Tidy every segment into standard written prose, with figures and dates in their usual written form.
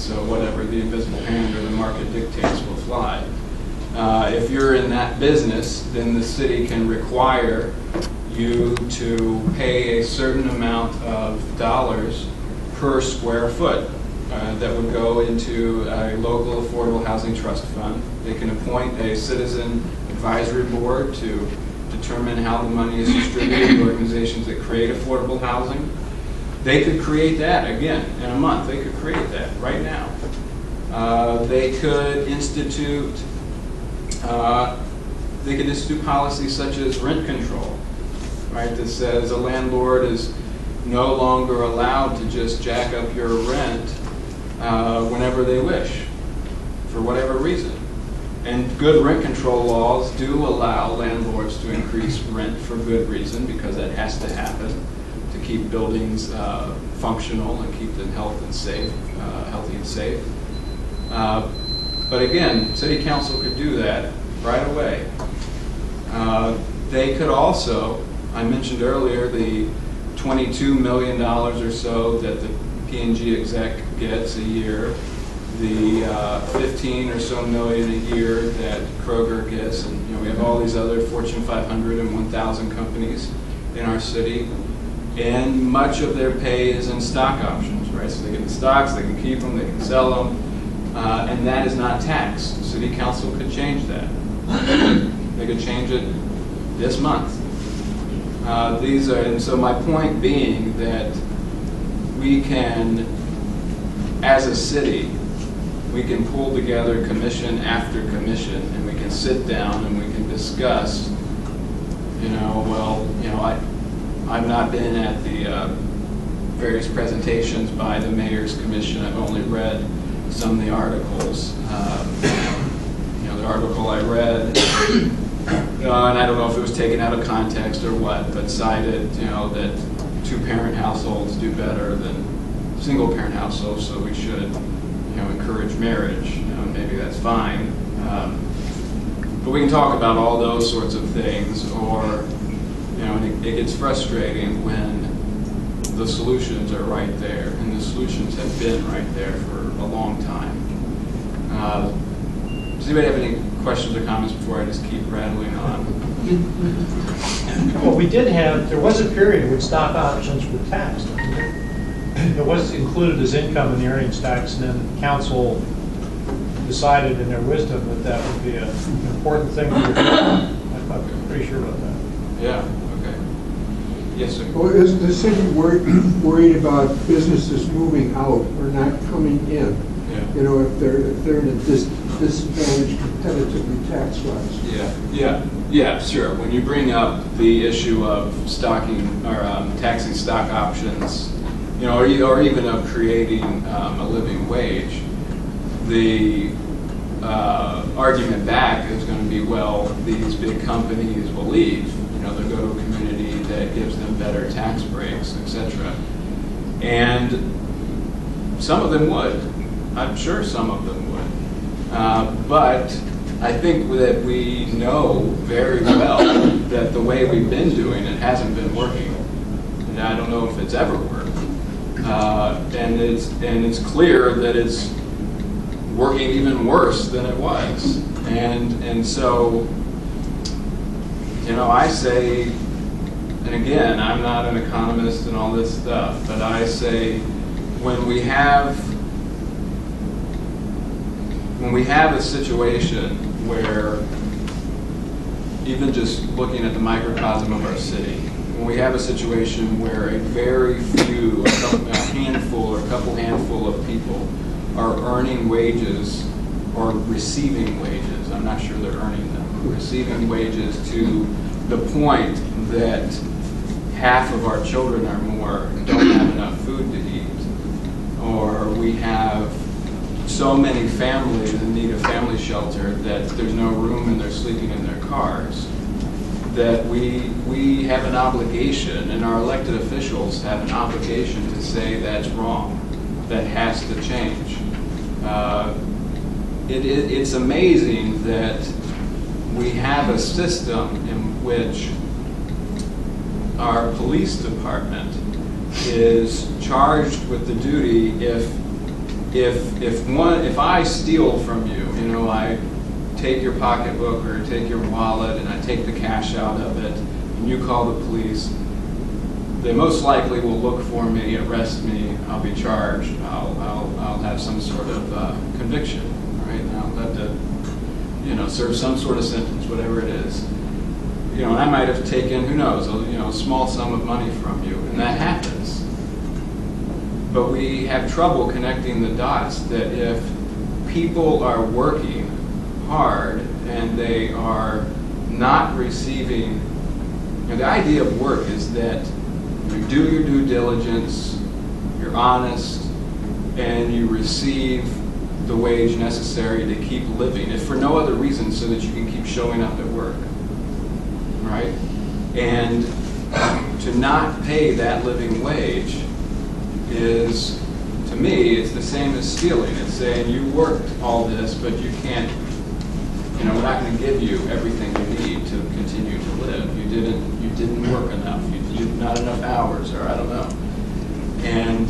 So whatever the invisible hand or the market dictates will fly. If you're in that business, then the city can require you to pay a certain amount of dollars per square foot that would go into a local affordable housing trust fund. They can appoint a citizen advisory board to determine how the money is distributed to organizations that create affordable housing. They could create that, again, in a month. They could create that right now. They could institute policies such as rent control, right, that says a landlord is no longer allowed to just jack up your rent whenever they wish, for whatever reason. And good rent control laws do allow landlords to increase rent for good reason, because that has to happen to keep buildings functional and keep them healthy and safe. But again, City Council could do that right away. They could also, I mentioned earlier, the $22 million or so that the P&G exec gets a year, the 15 or so million a year that Kroger gets, and we have all these other Fortune 500 and 1,000 companies in our city, and much of their pay is in stock options, right? So they get the stocks, they can keep them, they can sell them, and that is not taxed. City Council could change that. They could change it this month. And so my point being that we can, as a city, we can pull together commission after commission, and we can sit down and we can discuss, I've not been at the various presentations by the Mayor's Commission. I've only read some of the articles. The article I read, and I don't know if it was taken out of context or what, but cited, that two-parent households do better than single-parent households, so we should, encourage marriage. Maybe that's fine. But we can talk about all those sorts of things, or, and it gets frustrating when the solutions are right there, and the solutions have been right there for a long time. Does anybody have any questions or comments before I just keep rattling on? Well, there was a period in which stock options were taxed. It was included as income in the earnings tax, and then the council decided in their wisdom that would be an important thing to do. I'm pretty sure about that. Yeah, okay. Yes, sir. Well, is the city worried about businesses moving out or not coming in? Yeah. If they're in a disadvantaged competitively tax-wise. Yeah, sure. When you bring up the issue of taxing stock options, or even of creating a living wage, the argument back is going to be, well, these big companies will leave. They'll go to a community that gives them better tax breaks, etc. And some of them would. I'm sure some of them would. But I think that we know very well that the way we've been doing it hasn't been working. And I don't know if it's ever worked. And it's clear that it's working even worse than it was. And so, I say, and again, I'm not an economist and all this stuff, but I say when we have a situation where, even just looking at the microcosm of our city, when we have a situation where a very few, a handful or a couple handful of people are earning wages or receiving wages, I'm not sure they're earning them, receiving wages to the point that half of our children or more don't have enough food to eat, or we have so many families in need of family shelter that there's no room and they're sleeping in their cars, that we have an obligation, and our elected officials have an obligation to say that's wrong, that has to change. It's amazing that we have a system in which our police department is charged with the duty, if if I steal from you, you know, I take your pocketbook or take your wallet and I take the cash out of it, and you call the police, they most likely will look for me, arrest me, I'll be charged, I'll have some sort of conviction, right? And I'll have to, you know, serve some sort of sentence, whatever it is. You know, and I might have taken, who knows, a small sum of money from you, and that happens. But we have trouble connecting the dots that if people are working hard and they are not receiving, you know, the idea of work is that you do your due diligence, you're honest, and you receive the wage necessary to keep living, if for no other reason so that you can keep showing up at work, right? And to not pay that living wage is, to me, it's the same as stealing. It's saying you worked all this, but you can't, you know, we're not going to give you everything you need to continue to live. You didn't work enough. You did not enough hours, or I don't know. And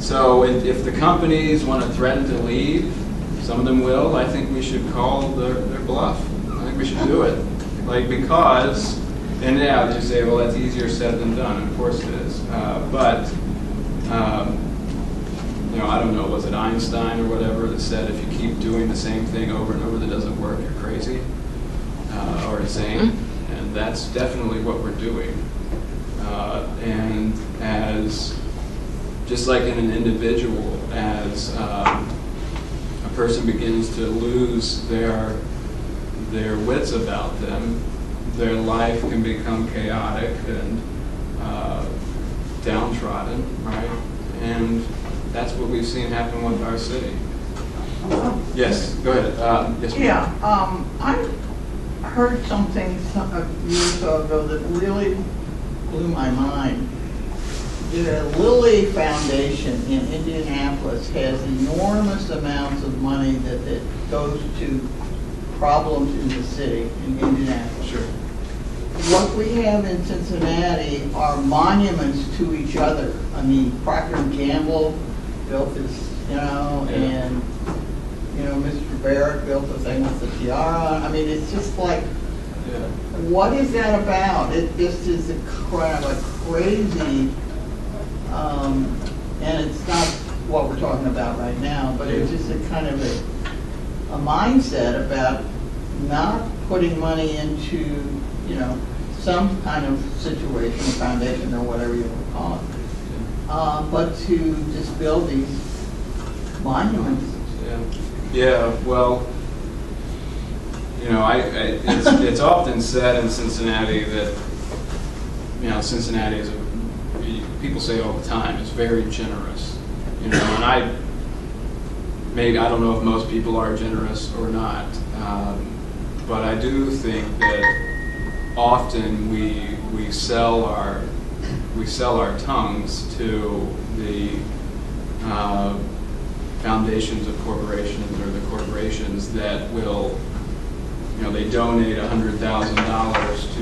so if the companies want to threaten to leave, some of them will, I think we should call their bluff. I think we should do it. Like, because, and yeah, you say, well, that's easier said than done. Of course it is. You know, I don't know, was it Einstein or whatever that said if you keep doing the same thing over and over that doesn't work, you're crazy or insane? And that's definitely what we're doing. And as, just like in an individual, as a person begins to lose their wits about them, their life can become chaotic and downtrodden, right? And that's what we've seen happen with our city. Yes, go ahead. Yes, yeah, I heard something years ago that really blew my mind. The Lilly Foundation in Indianapolis has enormous amounts of money that goes to problems in the city, in Indianapolis. Sure. What we have in Cincinnati are monuments to each other. I mean, Procter & Gamble built this, you know, Yeah. and, you know, Mr. Barrett built the thing with the tiara. I mean, it's just like, Yeah. what is that about? It just is a kind of a crazy, and it's not what we're talking about right now, but it's just a kind of a mindset about not putting money into, you know, some kind of situation, foundation, or whatever you want to call it, but to just build these monuments. Yeah. Well, you know, it's often said in Cincinnati that, you know, Cincinnati is people say all the time, it's very generous. You know, and I don't know if most people are generous or not, but I do think that often we sell our tongues to the foundations of corporations, or the corporations that will, you know, they donate $100,000 to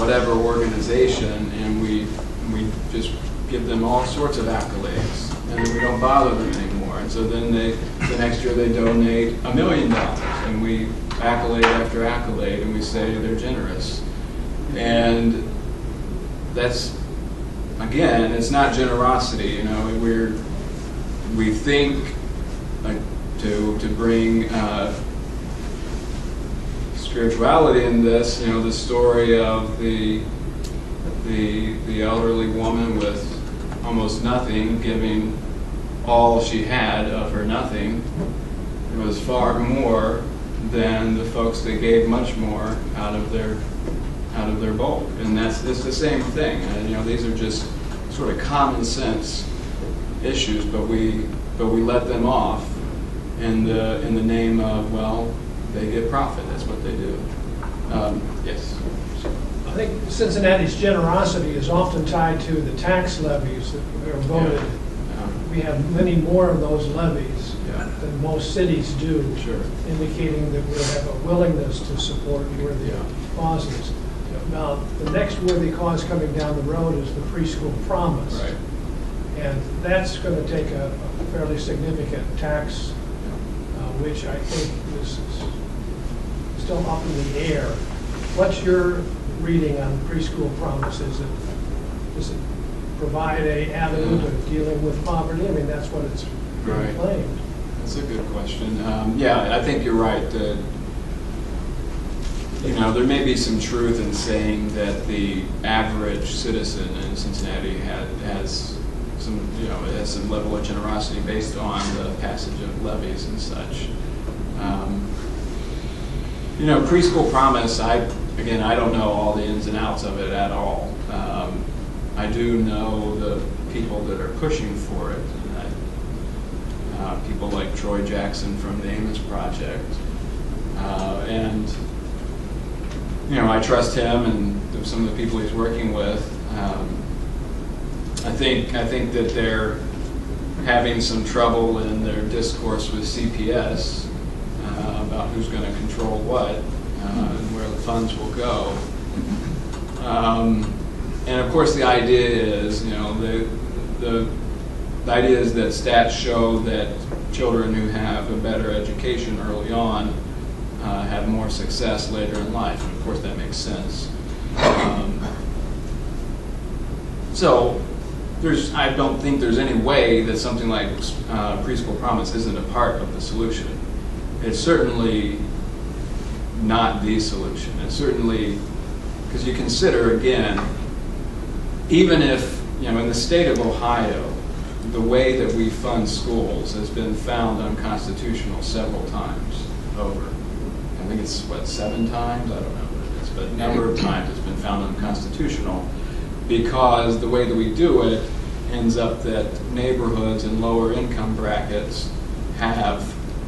whatever organization, and we just give them all sorts of accolades, and then we don't bother them anymore. And so then the next year they donate $1 million, and we accolade after accolade, and we say they're generous. And that's, again, it's not generosity. You know, we think to bring spirituality in this. You know, the story of the elderly woman with almost nothing giving all she had of her nothing. It was far more than the folks that gave much more out of their bulk, and it's the same thing. And you know, these are just sort of common sense issues, but we let them off in the name of, well, they get profit. That's what they do. Yes. I think Cincinnati's generosity is often tied to the tax levies that are voted. Yeah. We have many more of those levies than most cities do, Sure. indicating that we have a willingness to support worthy causes. Now, the next worthy cause coming down the road is the Preschool Promise. Right. And that's going to take a fairly significant tax, which I think is still up in the air. What's your reading on Preschool Promise? Does it provide a avenue to dealing with poverty? I mean, that's what it's Right. claimed. That's a good question. Yeah, I think you're right. That, you know, there may be some truth in saying that the average citizen in Cincinnati has some, you know, has some level of generosity based on the passage of levies and such. You know, Preschool Promise, I don't know all the ins and outs of it at all. I do know the people that are pushing for it. People like Troy Jackson from the Amos Project. And, you know, I trust him and some of the people he's working with. I think that they're having some trouble in their discourse with CPS about who's going to control what and where the funds will go. And of course, the idea is, you know, the idea is that stats show that children who have a better education early on have more success later in life. And of course, that makes sense. So I don't think there's any way that something like Preschool Promise isn't a part of the solution. It's certainly not the solution. It's certainly, because you consider, again, even if, you know, in the state of Ohio, the way that we fund schools has been found unconstitutional several times over. I think it's, 7 times? I don't know what it is, but a number of times it's been found unconstitutional because the way that we do it ends up that neighborhoods in lower income brackets have